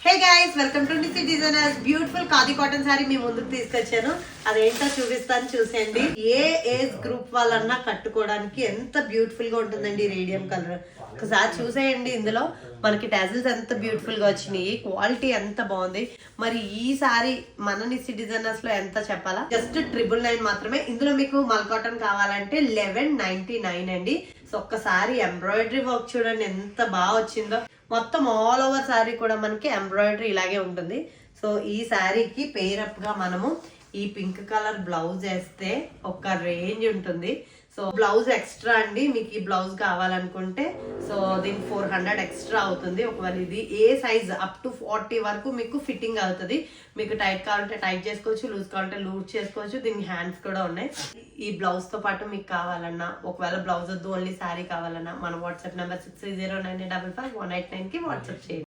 Hey guys welcome to నిసి designers beautiful khadi cotton sari మీ ముందుకు తీసుకొచ్చాను. అదేంటో చూపిస్తాను, చూసేయండి. ఏ ఏజ్ గ్రూప్ వాళ్ళన్నా కట్టుకోవడానికి ఎంత బ్యూటిఫుల్ గా ఉంటుందండి రేడియం కలర్. ఒకసారి చూసేయండి. ఇందులో మనకి టాజిల్స్ ఎంత బ్యూటిఫుల్ గా వచ్చినాయి, క్వాలిటీ ఎంత బాగుంది. మరి ఈ సారీ మన నిసి డిజైనర్స్ లో ఎంత చెప్పాలా, జస్ట్ 999 మాత్రమే. ఇందులో మీకు మల్ కాటన్ కావాలంటే 1199 అండి. సో ఒక్కసారి ఎంబ్రాయిడరీ వర్క్ చూడండి ఎంత బాగా వచ్చిందో. మొత్తం ఆల్ ఓవర్ శారీ కూడా మనకి ఎంబ్రాయిడరీ ఇలాగే ఉంటుంది. సో ఈ శారీకి పేరప్ గా మనము ఈ పింక్ కలర్ బ్లౌజ్ వేస్తే ఒక రేంజ్ ఉంటుంది. సో బ్లౌజ్ ఎక్స్ట్రా అండి, మీకు ఈ బ్లౌజ్ కావాలనుకుంటే సో దీనికి 400 ఎక్స్ట్రా అవుతుంది. ఒకవేళ ఇది ఏ సైజ్ అప్ టు 40 వరకు మీకు ఫిట్టింగ్ అవుతుంది. మీకు టైట్ కావాలంటే టైట్ చేసుకోవచ్చు, లూజ్ కావాలంటే లూజ్ చేసుకోవచ్చు. దీనికి హ్యాండ్స్ కూడా ఉన్నాయి. ఈ బ్లౌజ్ తో పాటు మీకు కావాలన్నా, ఒకవేళ బ్లౌజ్ వద్దు ఓన్లీ శారీ కావాలన్నా మన వాట్సాప్ నెంబర్ 6309555189 కి వాట్సాప్ చేయండి.